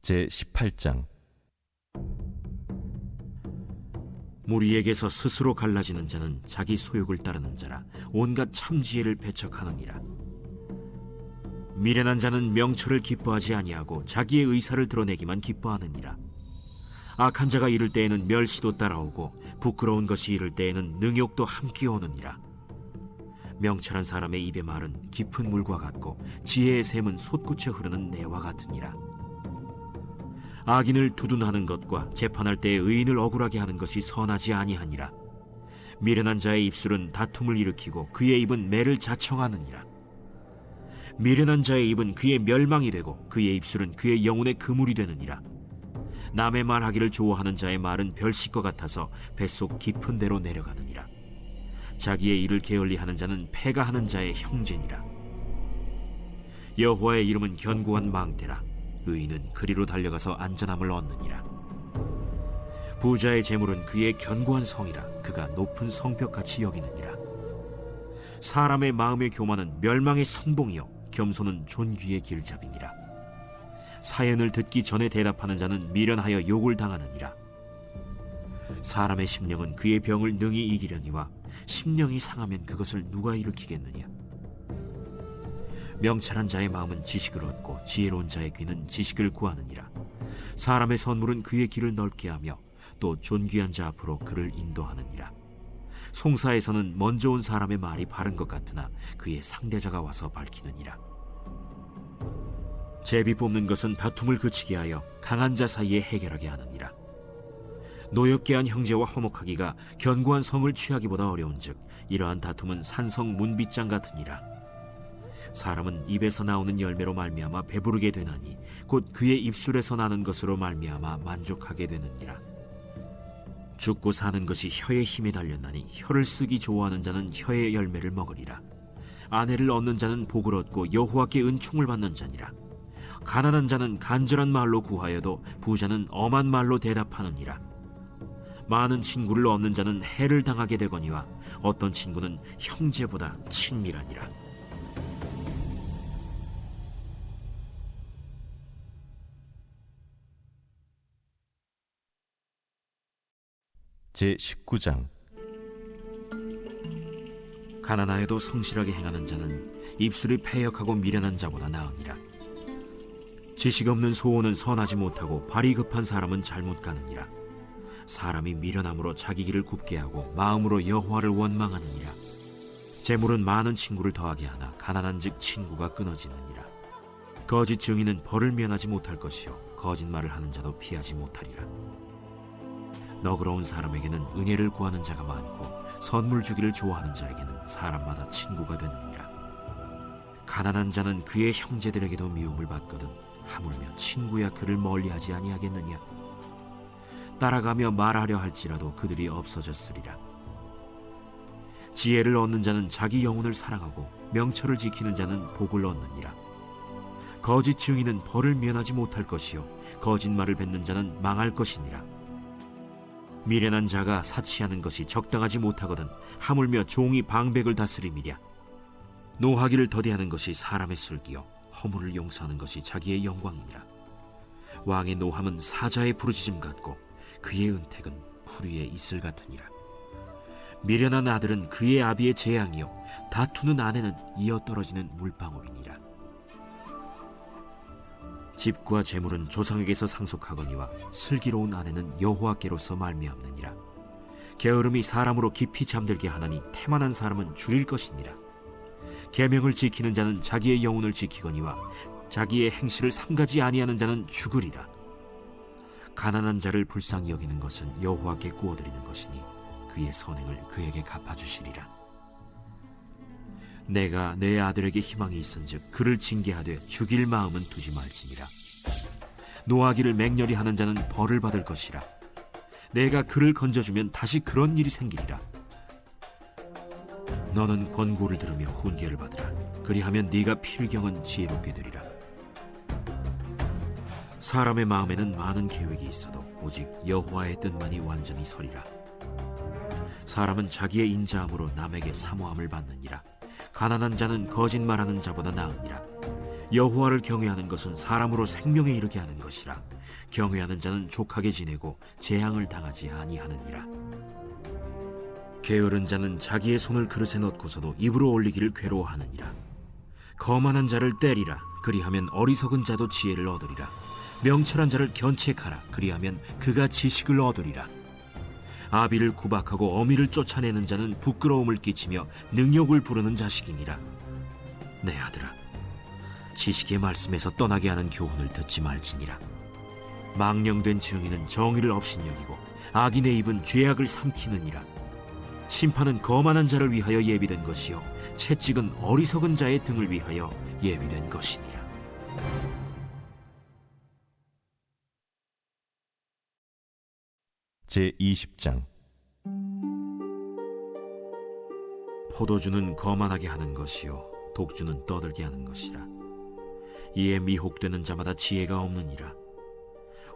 제18장. 무리에게서 스스로 갈라지는 자는 자기 소욕을 따르는 자라 온갖 참지혜를 배척하느니라. 미련한 자는 명철을 기뻐하지 아니하고 자기의 의사를 드러내기만 기뻐하느니라. 악한 자가 이를 때에는 멸시도 따라오고 부끄러운 것이 이를 때에는 능욕도 함께 오느니라. 명철한 사람의 입의 말은 깊은 물과 같고 지혜의 샘은 솟구쳐 흐르는 내와 같으니라. 악인을 두둔하는 것과 재판할 때에 의인을 억울하게 하는 것이 선하지 아니하니라. 미련한 자의 입술은 다툼을 일으키고 그의 입은 매를 자청하느니라. 미련한 자의 입은 그의 멸망이 되고 그의 입술은 그의 영혼의 그물이 되느니라. 남의 말하기를 좋아하는 자의 말은 별식과 같아서 뱃속 깊은 데로 내려가느니라. 자기의 일을 게을리하는 자는 패가 하는 자의 형제니라. 여호와의 이름은 견고한 망대라. 의인은 그리로 달려가서 안전함을 얻느니라. 부자의 재물은 그의 견고한 성이라. 그가 높은 성벽같이 여기느니라. 사람의 마음의 교만은 멸망의 선봉이요 겸손은 존귀의 길잡이니라. 사연을 듣기 전에 대답하는 자는 미련하여 욕을 당하느니라. 사람의 심령은 그의 병을 능히 이기려니와 심령이 상하면 그것을 누가 일으키겠느냐. 명철한 자의 마음은 지식을 얻고 지혜로운 자의 귀는 지식을 구하느니라. 사람의 선물은 그의 길을 넓게 하며 또 존귀한 자 앞으로 그를 인도하느니라. 송사에서는 먼저 온 사람의 말이 바른 것 같으나 그의 상대자가 와서 밝히느니라. 제비 뽑는 것은 다툼을 그치게 하여 강한 자 사이에 해결하게 하느니라. 노엽게 한 형제와 화목하기가 견고한 성을 취하기보다 어려운즉 이러한 다툼은 산성 문빗장 같으니라. 사람은 입에서 나오는 열매로 말미암아 배부르게 되나니 곧 그의 입술에서 나는 것으로 말미암아 만족하게 되느니라. 죽고 사는 것이 혀의 힘에 달렸나니 혀를 쓰기 좋아하는 자는 혀의 열매를 먹으리라. 아내를 얻는 자는 복을 얻고 여호와께 은총을 받는 자니라. 가난한 자는 간절한 말로 구하여도 부자는 엄한 말로 대답하느니라. 많은 친구를 얻는 자는 해를 당하게 되거니와 어떤 친구는 형제보다 친밀하니라. 제19장. 가난하여도 성실하게 행하는 자는 입술이 패역하고 미련한 자보다 나으니라. 지식 없는 소원은 선하지 못하고 발이 급한 사람은 잘못 가느니라. 사람이 미련함으로 자기 길을 굽게 하고 마음으로 여호와를 원망하느니라. 재물은 많은 친구를 더하게 하나 가난한즉 친구가 끊어지느니라. 거짓 증인은 벌을 면하지 못할 것이요 거짓말을 하는 자도 피하지 못하리라. 너그러운 사람에게는 은혜를 구하는 자가 많고 선물 주기를 좋아하는 자에게는 사람마다 친구가 되느니라. 가난한 자는 그의 형제들에게도 미움을 받거든 하물며 친구야 그를 멀리하지 아니하겠느냐. 따라가며 말하려 할지라도 그들이 없어졌으리라. 지혜를 얻는 자는 자기 영혼을 사랑하고 명철을 지키는 자는 복을 얻느니라. 거짓 증인은 벌을 면하지 못할 것이요 거짓말을 뱉는 자는 망할 것이니라. 미련한 자가 사치하는 것이 적당하지 못하거든 하물며 종이 방백을 다스림이랴. 노하기를 더디하는 것이 사람의 슬기요 허물을 용서하는 것이 자기의 영광이니라. 왕의 노함은 사자의 부르짖음 같고 그의 은택은 풀 위에 이슬 같으니라. 미련한 아들은 그의 아비의 재앙이요 다투는 아내는 이어 떨어지는 물방울이니라. 집과 재물은 조상에게서 상속하거니와 슬기로운 아내는 여호와께로서 말미암느니라. 게으름이 사람으로 깊이 잠들게 하나니 태만한 사람은 줄일 것이니라. 계명을 지키는 자는 자기의 영혼을 지키거니와 자기의 행실을 삼가지 아니하는 자는 죽으리라. 가난한 자를 불쌍히 여기는 것은 여호와께 구워드리는 것이니 그의 선행을 그에게 갚아주시리라. 내가 내 아들에게 희망이 있은즉 그를 징계하되 죽일 마음은 두지 말지니라. 노하기를 맹렬히 하는 자는 벌을 받을 것이라. 내가 그를 건져주면 다시 그런 일이 생기리라. 너는 권고를 들으며 훈계를 받으라. 그리하면 네가 필경은 지혜롭게 되리라. 사람의 마음에는 많은 계획이 있어도 오직 여호와의 뜻만이 완전히 서리라. 사람은 자기의 인자함으로 남에게 사모함을 받느니라. 가난한 자는 거짓말하는 자보다 나으니라. 여호와를 경외하는 것은 사람으로 생명에 이르게 하는 것이라. 경외하는 자는 족하게 지내고 재앙을 당하지 아니하느니라. 게으른 자는 자기의 손을 그릇에 넣고서도 입으로 올리기를 괴로워하느니라. 거만한 자를 때리라. 그리하면 어리석은 자도 지혜를 얻으리라. 명철한 자를 견책하라. 그리하면 그가 지식을 얻으리라. 아비를 구박하고 어미를 쫓아내는 자는 부끄러움을 끼치며 능욕을 부르는 자식이니라. 내 아들아, 지식의 말씀에서 떠나게 하는 교훈을 듣지 말지니라. 망령된 증인은 정의를 업신여기고 악인의 입은 죄악을 삼키느니라. 심판은 거만한 자를 위하여 예비된 것이요 채찍은 어리석은 자의 등을 위하여 예비된 것이니라. 제20장. 포도주는 거만하게 하는 것이요 독주는 떠들게 하는 것이라. 이에 미혹되는 자마다 지혜가 없느니라.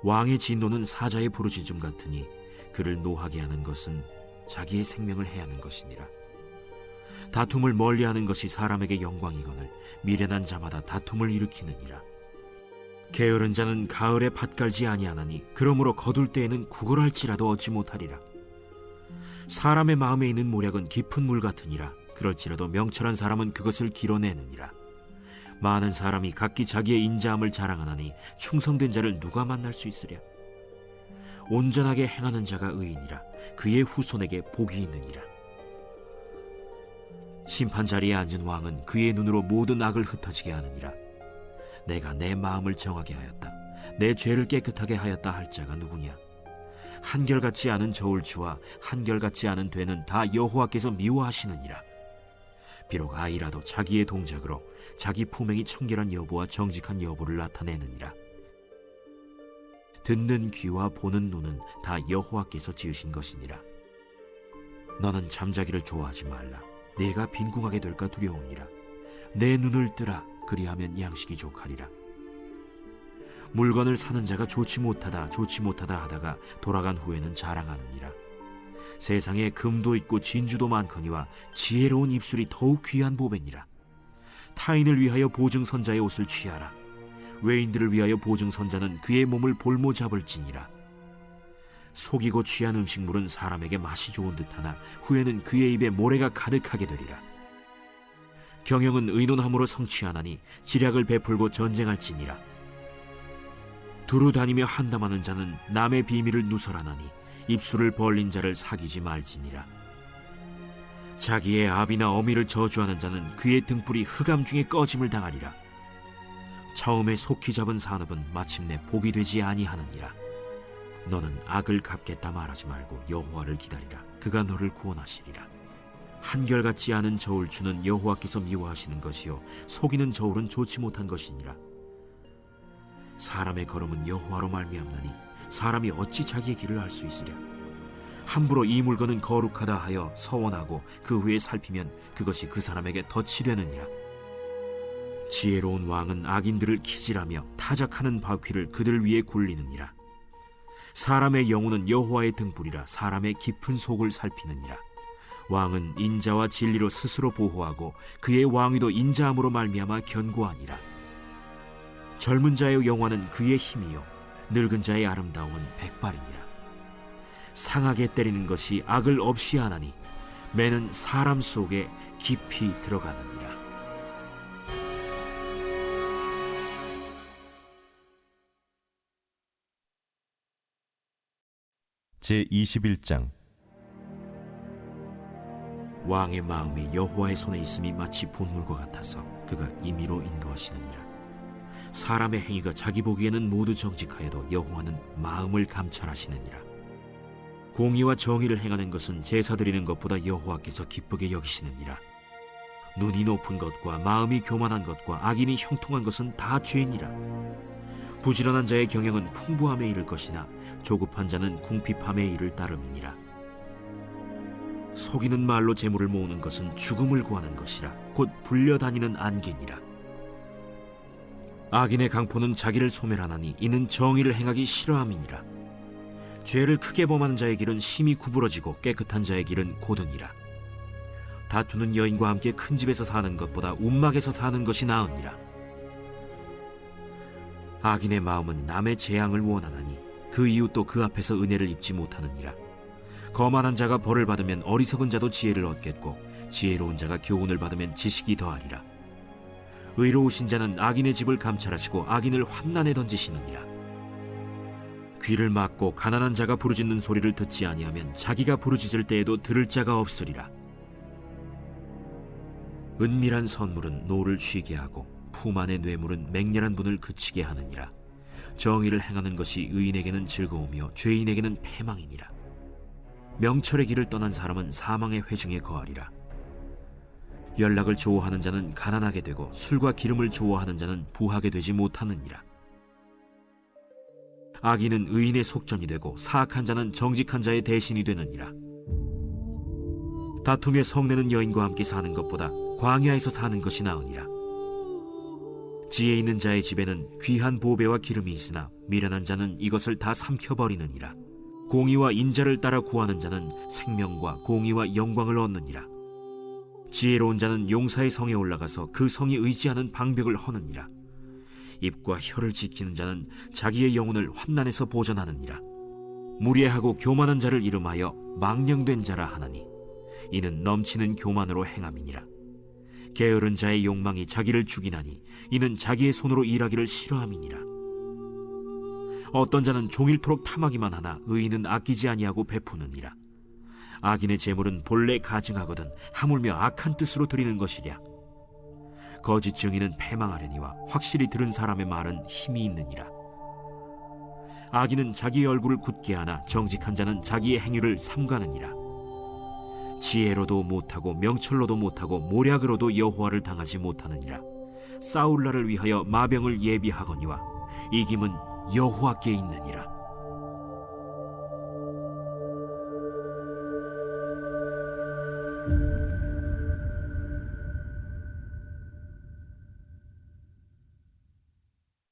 왕의 진노는 사자의 부르짖음 같으니 그를 노하게 하는 것은 자기의 생명을 해하는 것이니라. 다툼을 멀리하는 것이 사람에게 영광이거늘 미련한 자마다 다툼을 일으키느니라. 게으른 자는 가을에 밭 갈지 아니하나니 그러므로 거둘 때에는 구걸할지라도 얻지 못하리라. 사람의 마음에 있는 모략은 깊은 물 같으니라. 그럴지라도 명철한 사람은 그것을 길어내느니라. 많은 사람이 각기 자기의 인자함을 자랑하나니 충성된 자를 누가 만날 수 있으랴. 온전하게 행하는 자가 의인이라. 그의 후손에게 복이 있느니라. 심판 자리에 앉은 왕은 그의 눈으로 모든 악을 흩어지게 하느니라. 내가 내 마음을 정하게 하였다. 내 죄를 깨끗하게 하였다 할 자가 누구냐. 한결같지 않은 저울추와 한결같지 않은 되는 다 여호와께서 미워하시느니라. 비록 아이라도 자기의 동작으로 자기 품행이 청결한 여부와 정직한 여부를 나타내느니라. 듣는 귀와 보는 눈은 다 여호와께서 지으신 것이니라. 너는 잠자기를 좋아하지 말라. 네가 빈궁하게 될까 두려우니라. 내 눈을 뜨라. 그리하면 양식이 족하리라. 물건을 사는 자가 좋지 못하다 하다가 돌아간 후에는 자랑하느니라. 세상에 금도 있고 진주도 많거니와 지혜로운 입술이 더욱 귀한 보배니라. 타인을 위하여 보증선자의 옷을 취하라. 외인들을 위하여 보증선자는 그의 몸을 볼모 잡을지니라. 속이고 취한 음식물은 사람에게 맛이 좋은 듯하나 후에는 그의 입에 모래가 가득하게 되리라. 경영은 의논함으로 성취하나니 지략을 베풀고 전쟁할지니라. 두루 다니며 한담하는 자는 남의 비밀을 누설하나니 입술을 벌린 자를 사귀지 말지니라. 자기의 아비나 어미를 저주하는 자는 그의 등불이 흑암 중에 꺼짐을 당하리라. 처음에 속히 잡은 산업은 마침내 복이 되지 아니하느니라. 너는 악을 갚겠다 말하지 말고 여호와를 기다리라. 그가 너를 구원하시리라. 한결같지 않은 저울추는 여호와께서 미워하시는 것이요 속이는 저울은 좋지 못한 것이니라. 사람의 걸음은 여호와로 말미암나니 사람이 어찌 자기의 길을 알 수 있으랴. 함부로 이 물건은 거룩하다 하여 서원하고 그 후에 살피면 그것이 그 사람에게 덫이 되느니라. 지혜로운 왕은 악인들을 기질하며 타작하는 바퀴를 그들 위에 굴리느니라. 사람의 영혼은 여호와의 등불이라. 사람의 깊은 속을 살피느니라. 왕은 인자와 진리로 스스로 보호하고 그의 왕위도 인자함으로 말미암아 견고하니라. 젊은 자의 영화는 그의 힘이요 늙은 자의 아름다움은 백발이니라. 상하게 때리는 것이 악을 없이 하나니 매는 사람 속에 깊이 들어가느니라. 제21장. 왕의 마음이 여호와의 손에 있음이 마치 본물과 같아서 그가 임의로 인도하시느니라. 사람의 행위가 자기 보기에는 모두 정직하여도 여호와는 마음을 감찰하시느니라. 공의와 정의를 행하는 것은 제사 드리는 것보다 여호와께서 기쁘게 여기시느니라. 눈이 높은 것과 마음이 교만한 것과 악인이 형통한 것은 다 죄니라. 부지런한 자의 경영은 풍부함에 이를 것이나 조급한 자는 궁핍함에 이를 따름이니라. 속이는 말로 재물을 모으는 것은 죽음을 구하는 것이라. 곧 불려다니는 안개니라. 악인의 강포는 자기를 소멸하나니 이는 정의를 행하기 싫어함이니라. 죄를 크게 범하는 자의 길은 심히 구부러지고 깨끗한 자의 길은 고드니라. 다투는 여인과 함께 큰 집에서 사는 것보다 움막에서 사는 것이 나으니라. 악인의 마음은 남의 재앙을 원하나니 그 이웃도 그 앞에서 은혜를 입지 못하느니라. 거만한 자가 벌을 받으면 어리석은 자도 지혜를 얻겠고 지혜로운 자가 교훈을 받으면 지식이 더하리라. 의로우신 자는 악인의 집을 감찰하시고 악인을 환난에 던지시느니라. 귀를 막고 가난한 자가 부르짖는 소리를 듣지 아니하면 자기가 부르짖을 때에도 들을 자가 없으리라. 은밀한 선물은 노를 쉬게 하고 품 안의 뇌물은 맹렬한 분을 그치게 하느니라. 정의를 행하는 것이 의인에게는 즐거우며 죄인에게는 패망이니라. 명철의 길을 떠난 사람은 사망의 회중에 거하리라. 연락을 좋아하는 자는 가난하게 되고 술과 기름을 좋아하는 자는 부하게 되지 못하느니라. 악인은 의인의 속전이 되고 사악한 자는 정직한 자의 대신이 되느니라. 다툼에 성내는 여인과 함께 사는 것보다 광야에서 사는 것이 나으니라. 지혜 있는 자의 집에는 귀한 보배와 기름이 있으나 미련한 자는 이것을 다 삼켜버리느니라. 공의와 인자를 따라 구하는 자는 생명과 공의와 영광을 얻느니라. 지혜로운 자는 용사의 성에 올라가서 그 성이 의지하는 방벽을 허느니라. 입과 혀를 지키는 자는 자기의 영혼을 환난에서 보전하느니라. 무례하고 교만한 자를 이름하여 망령된 자라 하나니 이는 넘치는 교만으로 행함이니라. 게으른 자의 욕망이 자기를 죽이나니 이는 자기의 손으로 일하기를 싫어함이니라. 어떤 자는 종일토록 탐하기만 하나 의인은 아끼지 아니하고 베푸느니라. 악인의 재물은 본래 가증하거든 하물며 악한 뜻으로 드리는 것이랴. 거짓 증인은 패망하려니와 확실히 들은 사람의 말은 힘이 있느니라. 악인은 자기의 얼굴을 굳게 하나 정직한 자는 자기의 행위를 삼가느니라. 지혜로도 못하고 명철로도 못하고 모략으로도 여호와를 당하지 못하느니라. 싸울 날을 위하여 마병을 예비하거니와 이김은 여호와께 있느니라.